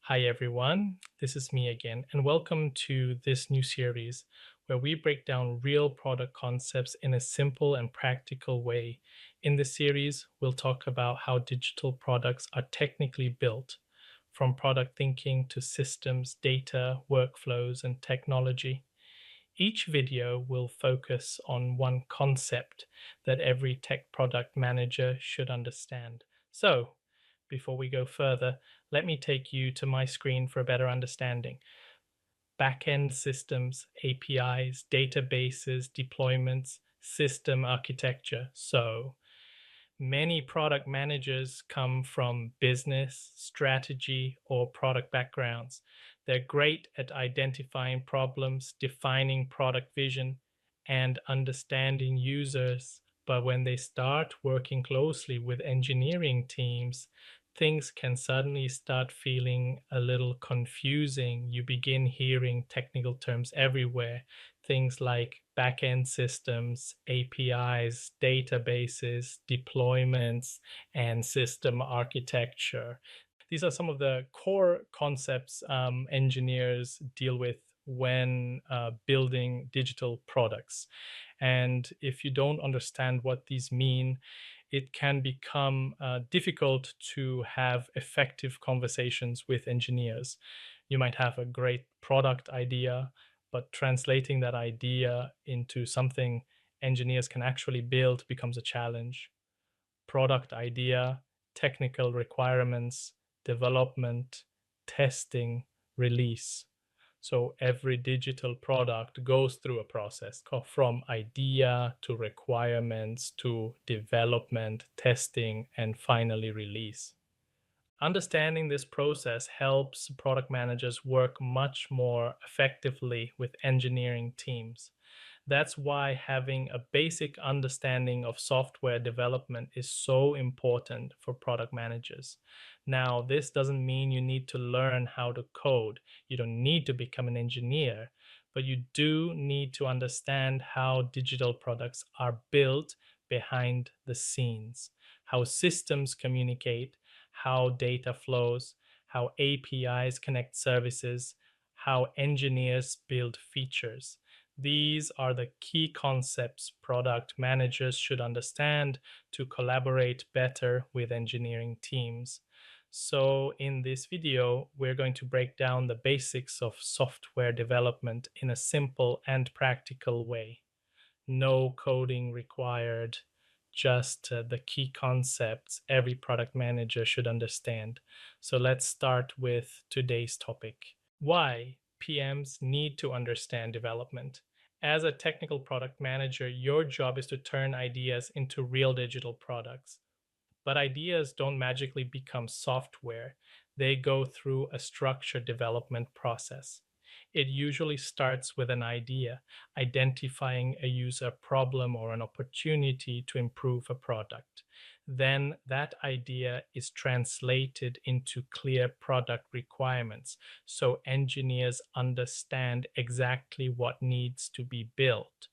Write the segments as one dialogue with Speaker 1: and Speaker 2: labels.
Speaker 1: Hi, everyone. This is me again, and welcome to this new series where we break down real product concepts in a simple and practical way. In this series, we'll talk about how digital products are technically built, from product thinking to systems, data, workflows, and technology. Each video will focus on one concept that every tech product manager should understand. So, before we go further, let me take you to my screen for a better understanding. Backend systems, APIs, databases, deployments, system architecture. So, many product managers come from business, strategy, or product backgrounds. They're great at identifying problems, defining product vision, and understanding users. But when they start working closely with engineering teams, things can suddenly start feeling a little confusing. You begin hearing technical terms everywhere, things like backend systems, APIs, databases, deployments, and system architecture. These are some of the core concepts engineers deal with when building digital products. And if you don't understand what these mean, it can become difficult to have effective conversations with engineers. You might have a great product idea, but translating that idea into something engineers can actually build becomes a challenge. Product idea, technical requirements, development, testing, release. So every digital product goes through a process from idea to requirements to development, testing, and finally release. Understanding this process helps product managers work much more effectively with engineering teams. That's why having a basic understanding of software development is so important for product managers. Now, this doesn't mean you need to learn how to code. You don't need to become an engineer, but you do need to understand how digital products are built behind the scenes, how systems communicate, how data flows, how APIs connect services, how engineers build features. These are the key concepts product managers should understand to collaborate better with engineering teams. So, in this video, we're going to break down the basics of software development in a simple and practical way. No coding required, just the key concepts every product manager should understand. So, let's start with today's topic. Why PMs need to understand development. As a technical product manager, your job is to turn ideas into real digital products. But ideas don't magically become software, they go through a structured development process. It usually starts with an idea, identifying a user problem or an opportunity to improve a product. Then that idea is translated into clear product requirements so engineers understand exactly what needs to be built.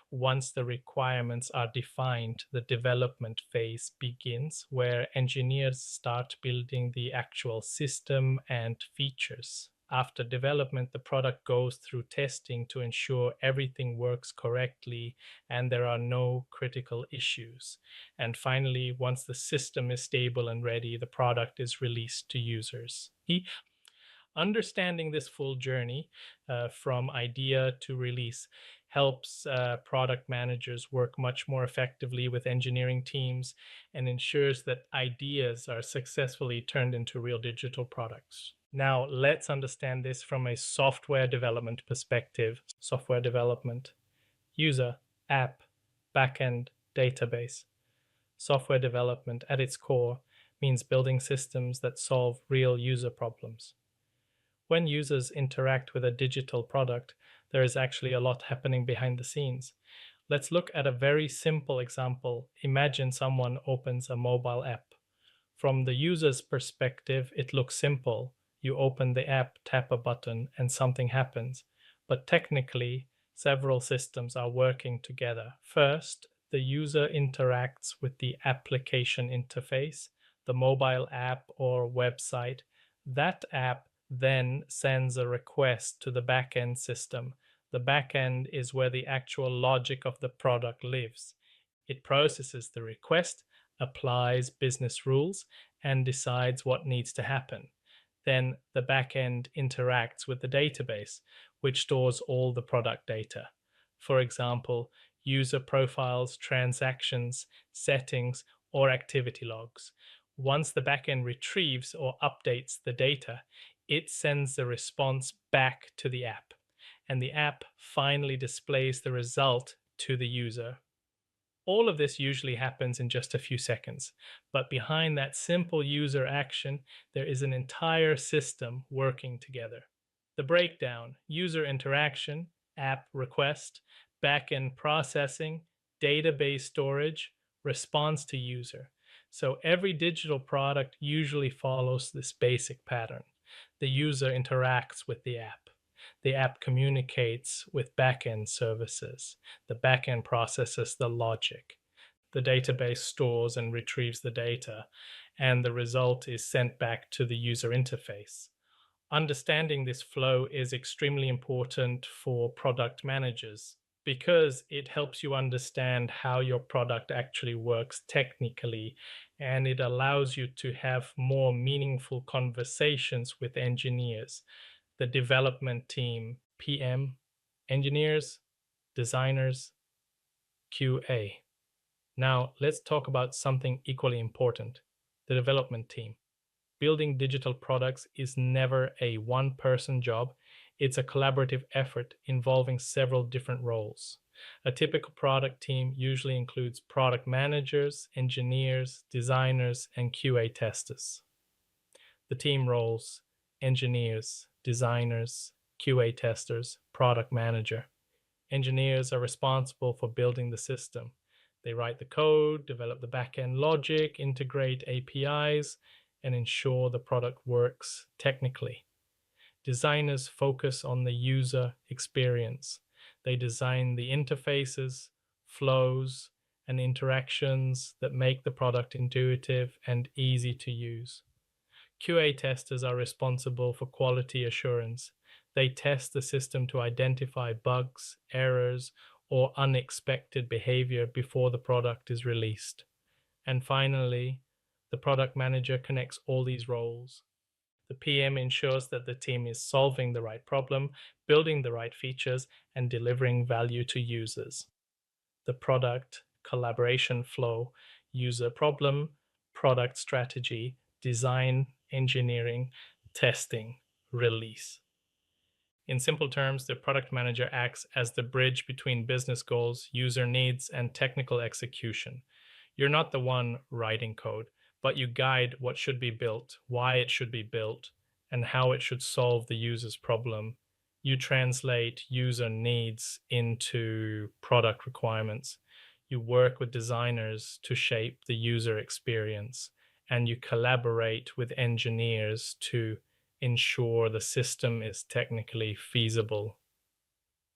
Speaker 1: Once the requirements are defined, the development phase begins, where engineers start building the actual system and features. After development, the product goes through testing to ensure everything works correctly and there are no critical issues. And finally, once the system is stable and ready, the product is released to users. Understanding this full journey from idea to release helps product managers work much more effectively with engineering teams and ensures that ideas are successfully turned into real digital products. Now, let's understand this from a software development perspective. Software development, user, app, backend, database. Software development at its core means building systems that solve real user problems. When users interact with a digital product, there is actually a lot happening behind the scenes. Let's look at a very simple example. Imagine someone opens a mobile app. From the user's perspective, it looks simple. You open the app, tap a button, and something happens. But technically, several systems are working together. First, the user interacts with the application interface, the mobile app or website. That app then sends a request to the backend system. The backend is where the actual logic of the product lives. It processes the request, applies business rules, and decides what needs to happen. Then the backend interacts with the database, which stores all the product data. For example, user profiles, transactions, settings, or activity logs. Once the backend retrieves or updates the data, it sends the response back to the app, and the app finally displays the result to the user. All of this usually happens in just a few seconds, but behind that simple user action, there is an entire system working together. The breakdown: user interaction, app request, backend processing, database storage, response to user. So every digital product usually follows this basic pattern. The user interacts with the app. The app communicates with backend services. The backend processes the logic. The database stores and retrieves the data, and the result is sent back to the user interface. Understanding this flow is extremely important for product managers because it helps you understand how your product actually works technically, and it allows you to have more meaningful conversations with engineers, the development team, PM, engineers, designers, QA. Now, let's talk about something equally important: the development team. Building digital products is never a one person job, it's a collaborative effort involving several different roles. A typical product team usually includes product managers, engineers, designers, and QA testers. The team roles: engineers, designers, QA testers, product manager. Engineers are responsible for building the system. They write the code, develop the backend logic, integrate APIs, and ensure the product works technically. Designers focus on the user experience. They design the interfaces, flows, and interactions that make the product intuitive and easy to use. QA testers are responsible for quality assurance. They test the system to identify bugs, errors, or unexpected behavior before the product is released. And finally, the product manager connects all these roles. The PM ensures that the team is solving the right problem, building the right features, and delivering value to users. The product collaboration flow: user problem, product strategy, design, engineering, testing, release. In simple terms, the product manager acts as the bridge between business goals, user needs, and technical execution. You're not the one writing code, but you guide what should be built, why it should be built, and how it should solve the user's problem. You translate user needs into product requirements. You work with designers to shape the user experience, and you collaborate with engineers to ensure the system is technically feasible.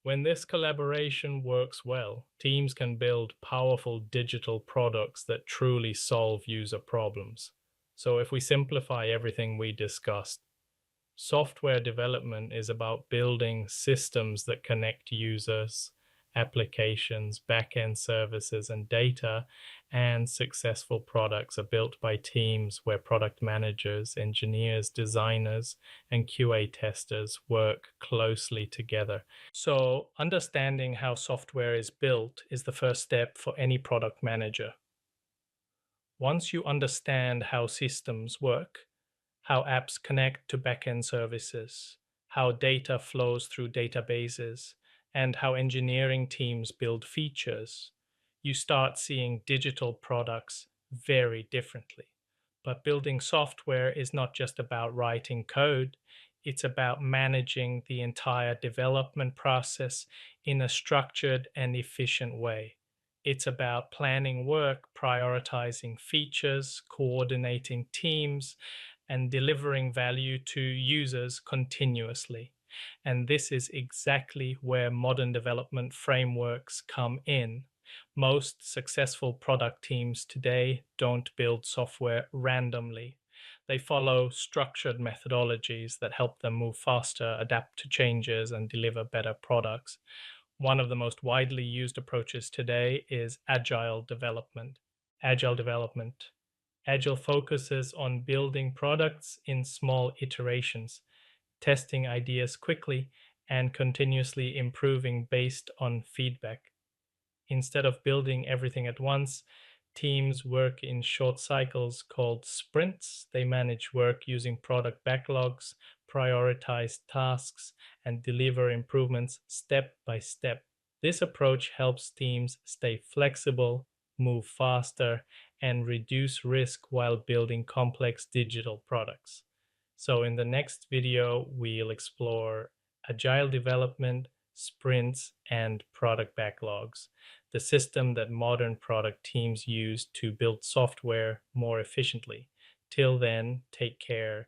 Speaker 1: When this collaboration works well, teams can build powerful digital products that truly solve user problems. So, if we simplify everything we discussed, software development is about building systems that connect users, applications, backend services, and data, and successful products are built by teams where product managers, engineers, designers, and QA testers work closely together. So, understanding how software is built is the first step for any product manager. Once you understand how systems work, how apps connect to backend services, how data flows through databases, and how engineering teams build features, you start seeing digital products very differently. But building software is not just about writing code, it's about managing the entire development process in a structured and efficient way. It's about planning work, prioritizing features, coordinating teams, and delivering value to users continuously. And this is exactly where modern development frameworks come in. Most successful product teams today don't build software randomly. They follow structured methodologies that help them move faster, adapt to changes, and deliver better products. One of the most widely used approaches today is agile development. Agile development. Agile focuses on building products in small iterations, testing ideas quickly, and continuously improving based on feedback. Instead of building everything at once, teams work in short cycles called sprints. They manage work using product backlogs, prioritize tasks, and deliver improvements step by step. This approach helps teams stay flexible, move faster, and reduce risk while building complex digital products. So, in the next video, we'll explore agile development, sprints, and product backlogs, the system that modern product teams use to build software more efficiently. Till then, take care